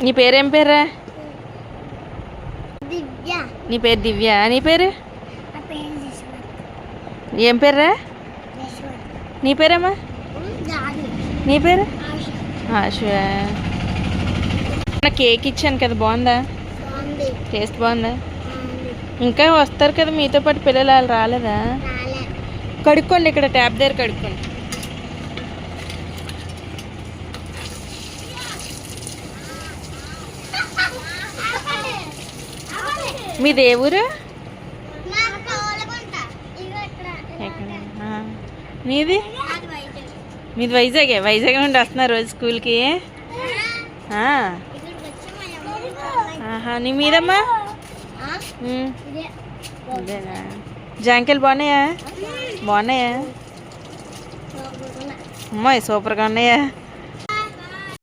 నీ పేరేం పేరా? దివ్య. నీ పేరు దివ్య. నీ పేరు నా పేరు యశ్వంత్. ఏం పేర్రా? యశ్వంత్. నీ పేరేమ్మా? జాను. నీ పేరు? ఆశ. కేక్ ఇచ్చాను కదా, బాగుందా? బాగుంది. టేస్ట్ బాగుందా? బాగుంది. ఇంకా వస్తారు కదా మీతో పాటు పిల్లలు, వాళ్ళు రాలేదా? రాలే. కడుక్కోండి, ఇక్కడ ట్యాప్ దగ్గర కడుక్కోండి. మీది ఏ ఊరు? మీది? మీది వైజాగే. వైజాగ్ నుండి వస్తున్నారు రోజు స్కూల్కి. నీ మీదమ్మా? అదేనా? జాంకాయలు బాగున్నాయా? బాగున్నాయా? అమ్మాయి సూపర్గా ఉన్నాయా?